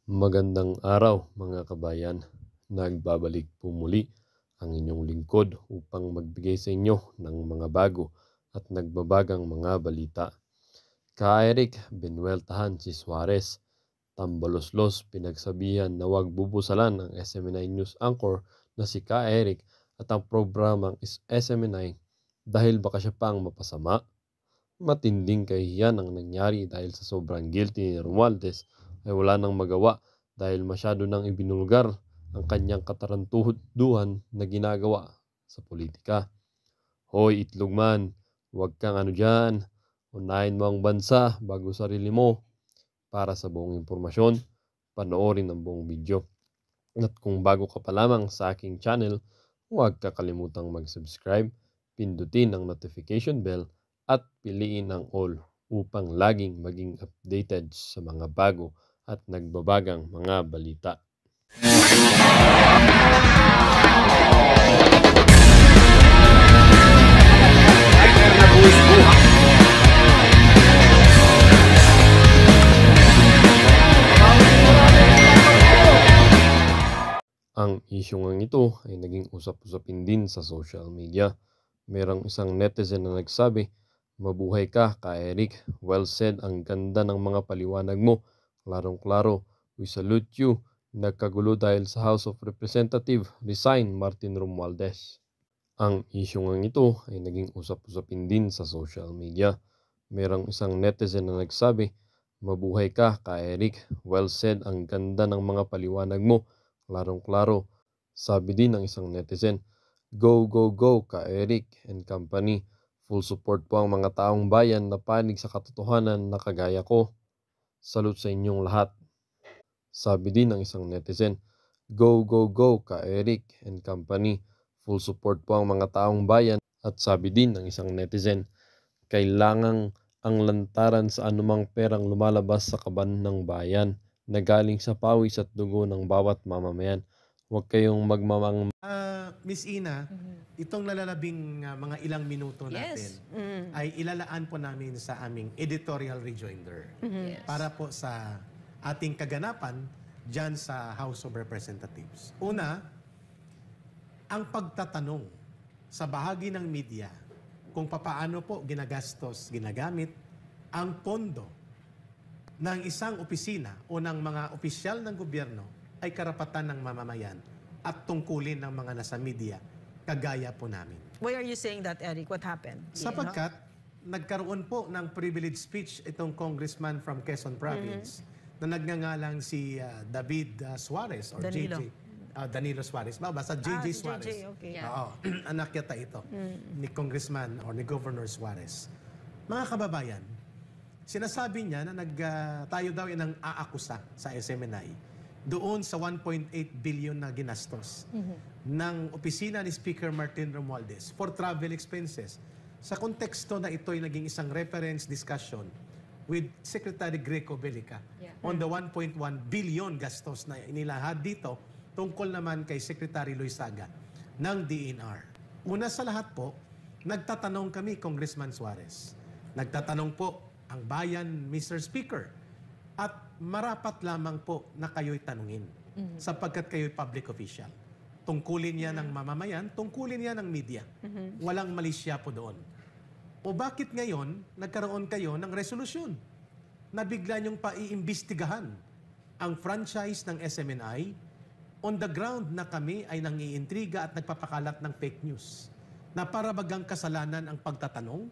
Magandang araw mga kabayan. Nagbabalik po muli ang inyong lingkod upang magbigay sa inyo ng mga bago at nagbabagang mga balita. Ka-Eric, binuweltahan si Suarez. Tambaloslos, pinagsabihan na huwag bubusalan ang SMNI News Anchor na si Ka-Eric at ang programang SMNI dahil baka siya pang mapasama. Matinding kahihiyan ang nangyari dahil sa sobrang guilty ni Romualdez ay wala nang magawa dahil masyado nang ibinulgar ang kanyang katarantuduhan na ginagawa sa politika. Hoy itlog man, huwag kang ano dyan, unahin mo ang bansa bago sarili mo. Para sa buong impormasyon, panoorin ang buong video. At kung bago ka pa lamang sa aking channel, huwag kakalimutang mag-subscribe, pindutin ang notification bell at piliin ang all upang laging maging updated sa mga bago at nagbabagang mga balita. Ang isyong ito ay naging usap-usapin din sa social media. Merong isang netizen na nagsabi, "Mabuhay ka, Ka-Eric. Well said, ang ganda ng mga paliwanag mo. Klarong-klaro. We salute you. Nagkagulo dahil sa House of Representatives. Resign, Martin Romualdez." Ang isyong ito ay naging usap-usapin din sa social media. Merong isang netizen na nagsabi, "Mabuhay ka, Ka-Eric. Well said, ang ganda ng mga paliwanag mo. Klarong-klaro." Sabi din ng isang netizen, "Go, go, go, Ka-Eric and company. Full support po ang mga taong bayan na panig sa katotohanan na kagaya ko. Salute sa inyong lahat." Sabi din ng isang netizen, "Go, go, go, Ka-Eric and company. Full support po ang mga taong bayan." At sabi din ng isang netizen, "Kailangang ang lantaran sa anumang perang lumalabas sa kaban ng bayan na galing sa pawis at dugo ng bawat mamamayan. Huwag kayong magmamang..." Miss Ina, itong nalalabing mga ilang minuto natin ay ilalaan po namin sa aming editorial rejoinder para po sa ating kaganapan dyan sa House of Representatives. Una, ang pagtatanong sa bahagi ng media kung papaano po ginagamit ang pondo ng isang opisina o ng mga opisyal ng gobyerno ay karapatan ng mamamayan at tungkulin ng mga nasa media, kagaya po namin. Why are you saying that, Eric? What happened? Sapagkat nagkaroon po ng privilege speech itong congressman from Quezon Province na nagngangalang si David Suarez or Danilo. Danilo Suarez. Basta JJ Si Suarez. JJ, okay. Oo, anak yata ito ni Congressman or ni Governor Suarez. Mga kababayan, sinasabi niya na tayo daw ang aakusa sa SMNI doon sa 1.8 billion na ginastos ng opisina ni Speaker Martin Romualdez for travel expenses. Sa konteksto na ito ay naging isang reference discussion with Secretary Greco Belica on the 1.1 billion gastos na inilahad dito tungkol naman kay Secretary Loizaga ng DNR. Una sa lahat po, nagtatanong kami, Congressman Suarez. Nagtatanong po ang bayan, Mr. Speaker, at marapat lamang po na kayo'y tanungin sapagkat kayo'y public official. Tungkulin niya ng mamamayan, tungkulin niya ng media. Walang mali siya po doon. O bakit ngayon nagkaroon kayo ng resolusyon na bigla niyong paiimbestigahan ang franchise ng SMNI on the ground na kami ay nangiintriga at nagpapakalat ng fake news na para bagang kasalanan ang pagtatanong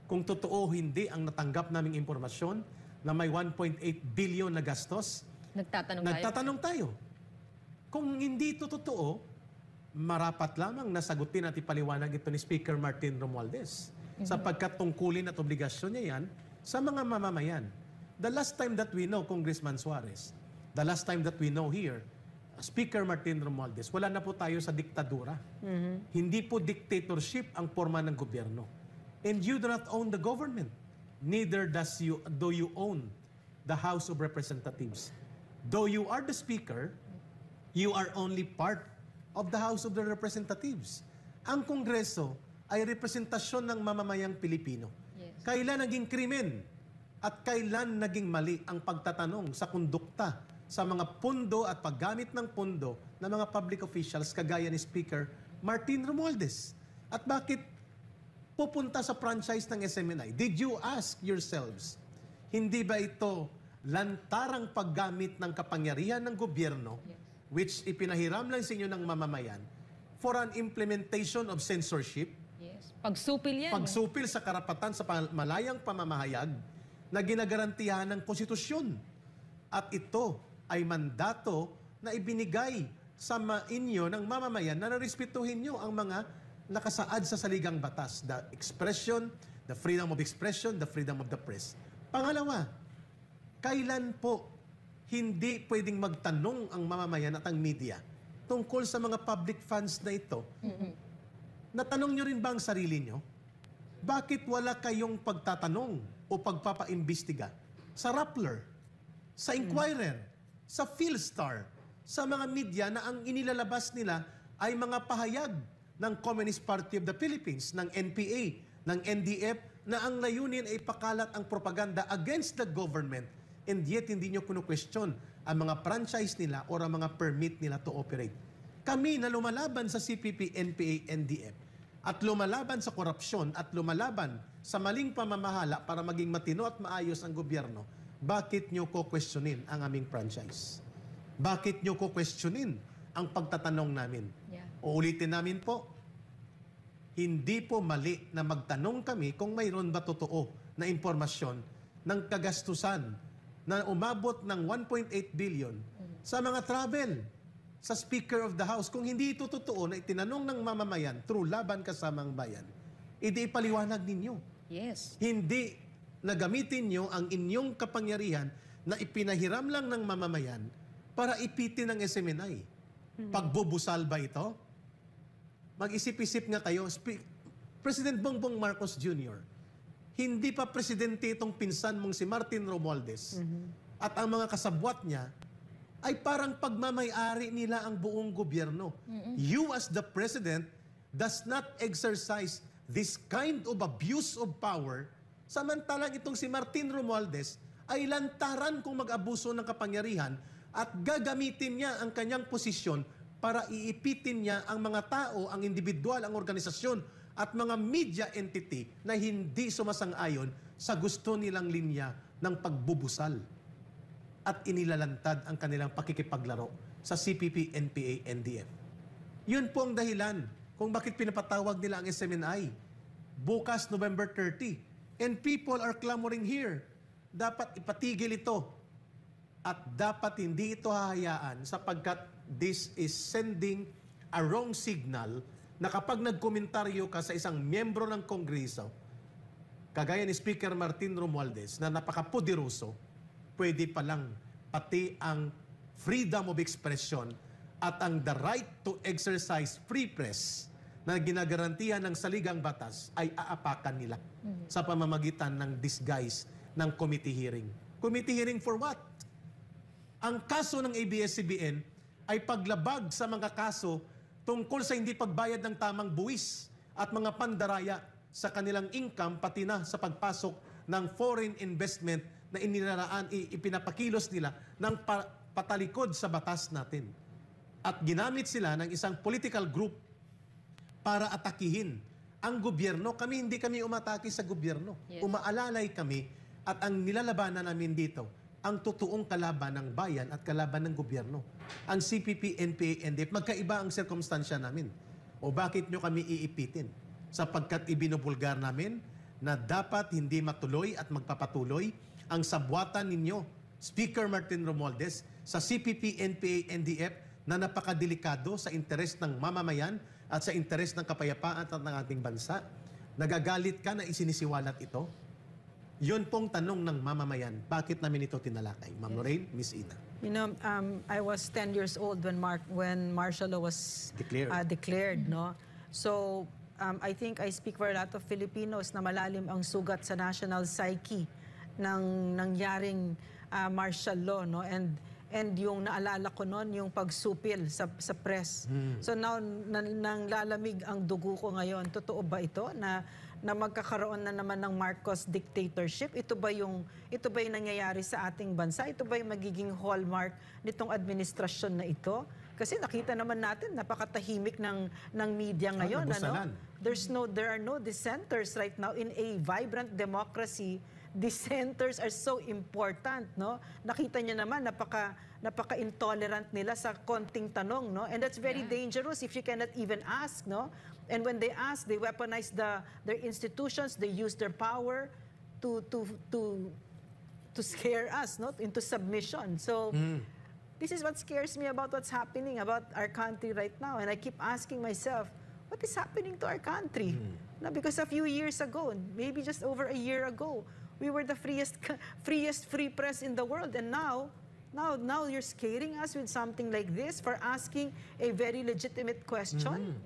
kung totoo hindi ang natanggap naming impormasyon na may 1.8 billion na gastos? Nagtatanong tayo. Kung hindi ito totoo, marapat lamang nasagutin at ipaliwanag ito ni Speaker Martin Romualdez sapagkat tungkulin at obligasyon niya yan sa mga mamamayan. The last time that we know, Congressman Suarez, the last time that we know here, Speaker Martin Romualdez, wala na po tayo sa diktadura. Hindi po dictatorship ang forma ng gobyerno. And you do not own the government. Neither do you own the House of Representatives. Though you are the Speaker, you are only part of the House of the Representatives. Ang Kongreso ay representasyon ng mamamayang Pilipino. Kailan naging krimen at kailan naging mali ang pagtatanong sa kondukta sa mga pundo at paggamit ng pundo ng mga public officials kagaya ni Speaker Martin Romualdez. At bakit pupunta sa franchise ng SMNI? Did you ask yourselves, hindi ba ito lantarang paggamit ng kapangyarihan ng gobyerno, which ipinahiram lang sa inyo ng mamamayan, for an implementation of censorship? Yes. Pagsupil yan. Pagsupil sa karapatan sa malayang pamamahayag na ginagarantihan ng konstitusyon. At ito ay mandato na ibinigay sa inyo ng mamamayan na narespetuhin nyo ang mga nakasaad sa saligang batas. The expression, the freedom of expression, the freedom of the press. Pangalawa, kailan po hindi pwedeng magtanong ang mamamayan at ang media tungkol sa mga public funds na ito? Natanong nyo rin ba ang sarili nyo? Bakit wala kayong pagtatanong o pagpapaimbestiga sa Rappler, sa Inquirer, sa Philstar, sa mga media na ang inilalabas nila ay mga pahayag ng Communist Party of the Philippines, ng NPA, ng NDF, na ang layunin ay pakalat ang propaganda against the government, and yet hindi nyo kunu-question ang mga franchise nila o ang mga permit nila to operate. Kami na lumalaban sa CPP, NPA, NDF, at lumalaban sa korupsyon at lumalaban sa maling pamamahala para maging matino at maayos ang gobyerno, bakit nyo ko-questionin ang aming franchise? Bakit nyo ko-questionin ang pagtatanong namin? Yeah. Uulitin namin po, hindi po mali na magtanong kami kung mayroon ba totoo na impormasyon ng kagastusan na umabot ng 1.8 billion sa mga travel sa Speaker of the House. Kung hindi ito totoo na itinanong ng mamamayan through Laban Kasamang Bayan, edi ipaliwanag ninyo. Yes. Hindi na gamitin nyo ang inyong kapangyarihan na ipinahiram lang ng mamamayan para ipitin ang SMNI. Pagbubusal ba ito? Mag-isip-isip nga kayo. President Bongbong Marcos Jr., hindi pa presidente itong pinsan mong si Martin Romualdez. At ang mga kasabwat niya ay parang pagmamay-ari nila ang buong gobyerno. You as the president does not exercise this kind of abuse of power, samantalang itong si Martin Romualdez ay lantaran kung mag-abuso ng kapangyarihan at gagamitin niya ang kanyang posisyon para iipitin niya ang mga tao, ang individual, ang organisasyon at mga media entity na hindi sumasang-ayon sa gusto nilang linya ng pagbubusal at inilalantad ang kanilang pakikipaglaro sa CPP, NPA, NDF. Yun po ang dahilan kung bakit pinapatawag nila ang SMNI. Bukas, November 30. And people are clamoring here. Dapat ipatigil ito. At dapat hindi ito hahayaan sapagkat this is sending a wrong signal na kapag nagkomentaryo ka sa isang miyembro ng Kongreso, kagaya ni Speaker Martin Romualdez, na napakapoderoso, pwede palang pati ang freedom of expression at ang the right to exercise free press na ginagarantihan ng saligang batas ay aapakan nila sa pamamagitan ng disguise ng committee hearing. Committee hearing for what? Ang kaso ng ABS-CBN ay paglabag sa mga kaso tungkol sa hindi pagbayad ng tamang buwis at mga pandaraya sa kanilang income pati na sa pagpasok ng foreign investment na ipinapakilos nila ng patalikod sa batas natin. At ginamit sila ng isang political group para atakihin ang gobyerno. Hindi kami umatake sa gobyerno. Yes. Umaalalay kami at ang nilalabanan namin dito, ang totoong kalaban ng bayan at kalaban ng gobyerno. Ang CPP, NPA, NDF, magkaiba ang sirkumstansya namin. O bakit nyo kami iipitin? Sapagkat ibinubulgar namin na dapat hindi matuloy at magpapatuloy ang sabwatan ninyo, Speaker Martin Romualdez, sa CPP, NPA, NDF na napakadelikado sa interes ng mamamayan at sa interes ng kapayapaan at ng ating bansa. Nagagalit ka na isinisiwalat ito? Yun pong tanong ng mamamayan. Bakit namin ito tinalakay? Ma'am Lorraine, Miss Ina. You know, I was 10 years old when martial law was declared, no? So, I think I speak for a lot of Filipinos na malalim ang sugat sa national psyche ng nangyaring martial law, no? And yung naalala ko noon, yung pagsupil sa press. So now, nang lalamig ang dugo ko ngayon. Totoo ba ito na na magkakaroon na naman ng Marcos dictatorship? Ito ba yung nangyayari sa ating bansa? Ito ba yung magiging hallmark nitong administrasyon na ito? Kasi nakita naman natin, napakatahimik ng media ngayon. There are no dissenters right now in a vibrant democracy. Dissenters are so important, no? Nakita niyo naman, napaka-intolerant nila sa konting tanong, no? And that's very dangerous if you cannot even ask, no? And when they ask, they weaponize their institutions, they use their power to scare us, no? Into submission. So, this is what scares me about what's happening about our country right now. And I keep asking myself, what is happening to our country? Now, because a few years ago, maybe just over a year ago, we were the freest free press in the world. And now you're scaring us with something like this for asking a very legitimate question.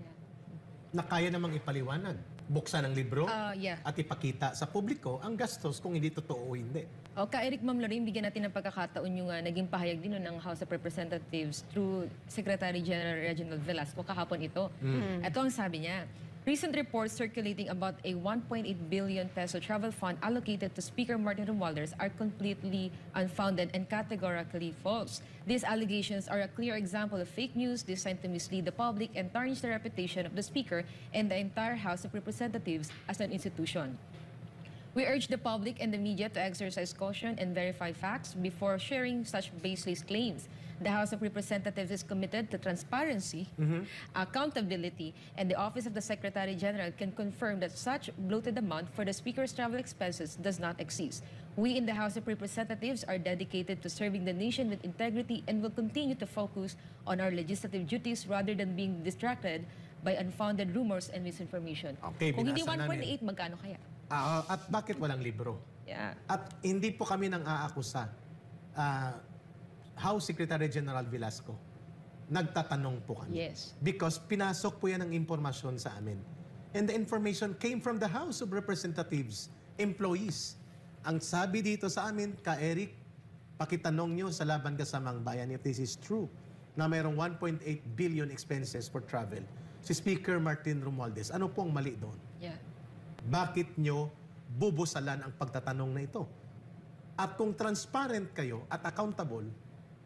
Na kaya namang ipaliwanag, buksan ang libro at ipakita sa publiko ang gastos kung hindi totoo o hindi. Eric, Ma'am Lorraine, bigyan natin ng pagkakataon yung naging pahayag din ng House of Representatives through Secretary General Reginald Velasco kahapon ito. Ito ang sabi niya. Recent reports circulating about a 1.8 billion peso travel fund allocated to Speaker Martin Romualdez are completely unfounded and categorically false. These allegations are a clear example of fake news designed to mislead the public and tarnish the reputation of the Speaker and the entire House of Representatives as an institution. We urge the public and the media to exercise caution and verify facts before sharing such baseless claims. The House of Representatives is committed to transparency, accountability, and the Office of the Secretary General can confirm that such bloated amount for the Speaker's travel expenses does not exist. We in the House of Representatives are dedicated to serving the nation with integrity and will continue to focus on our legislative duties rather than being distracted by unfounded rumors and misinformation. Okay, Kung hindi binasa 1.8, magkano kaya? At bakit walang libro? Yeah. At hindi po kami nang aakusa. House Secretary General Velasco, nagtatanong po kami. Yes. Because pinasok po yan ang impormasyon sa amin. And the information came from the House of Representatives, employees. Ang sabi dito sa amin, Eric, pakitanong nyo sa Laban Kasamang Bayan if this is true, na mayroong 1.8 billion expenses for travel. Si Speaker Martin Romualdez, ano pong mali doon? Yeah. Bakit nyo bubusalan ang pagtatanong na ito? At kung transparent kayo at accountable,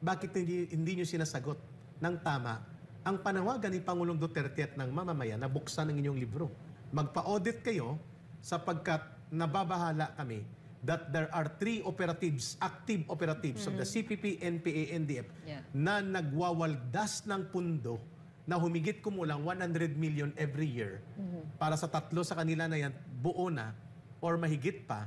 bakit hindi nyo sinasagot ng tama ang panawagan ni Pangulong Duterte at ng mamamayan na buksan ang inyong libro? Magpa-audit kayo sapagkat nababahala kami that there are 3 operatives, active operatives of the CPP, NPA, NDF na nagwawaldas ng pundo na humigit kumulang 100 million every year para sa 3 sa kanila na yan buo na or mahigit pa.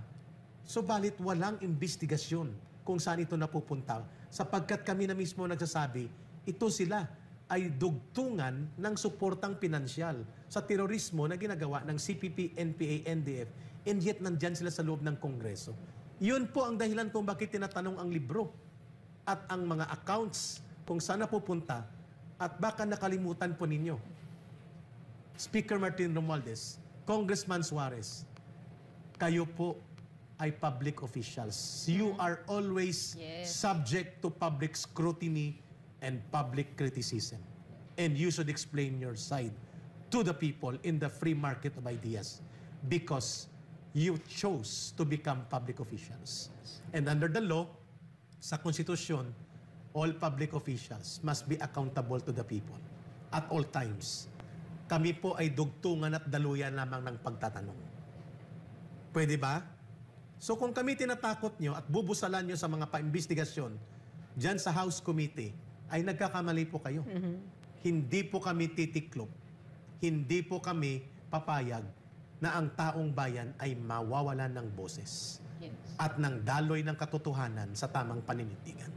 Subalit walang investigasyon kung saan ito napupunta sapagkat kami na mismo nagsasabi, ito sila ay dugtungan ng suportang pinansyal sa terorismo na ginagawa ng CPP, NPA, NDF, and yet nandyan sila sa loob ng Kongreso. Yun po ang dahilan kung bakit tinatanong ang libro at ang mga accounts kung saan napupunta at baka nakalimutan po ninyo. Speaker Martin Romualdez, Congressman Suarez, kayo po ay public officials. You are always subject to public scrutiny and public criticism. And you should explain your side to the people in the free market of ideas because you chose to become public officials. And under the law, sa konstitusyon, all public officials must be accountable to the people at all times. Kami po ay dugtungan at daluyan lamang ng pagtatanong. Pwede ba? So kung kami tinatakot nyo at bubusalan nyo sa mga paimbestigasyon dyan sa House Committee, ay nagkakamali po kayo. Hindi po kami titiklop. Hindi po kami papayag na ang taong bayan ay mawawalan ng boses at ng daloy ng katotohanan sa tamang paninindigan.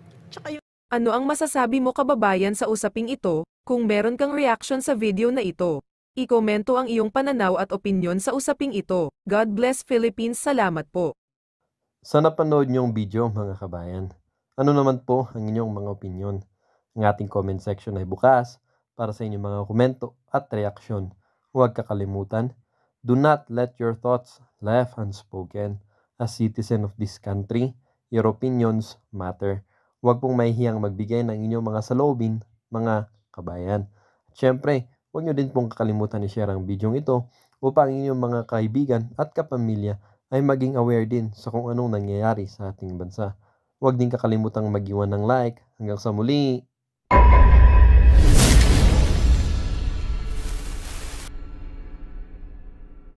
Ano ang masasabi mo kababayan sa usaping ito? Kung meron kang reaction sa video na ito, i-komento ang iyong pananaw at opinyon sa usaping ito. God bless Philippines. Salamat po. Sa napanood niyong video mga kabayan, ano naman po ang inyong mga opinyon? Ang ating comment section ay bukas para sa inyong mga komento at reaksyon. Huwag kakalimutan, do not let your thoughts left unspoken. As citizen of this country, your opinions matter. Huwag pong mahihiyang magbigay ng inyong mga saloobin, mga kabayan. At syempre, huwag nyo din pong kakalimutan i-share ang video ito upang inyong mga kaibigan at kapamilya ay maging aware din sa kung anong nangyayari sa ating bansa. Huwag din kakalimutang mag-iwan ng like. Hanggang sa muli!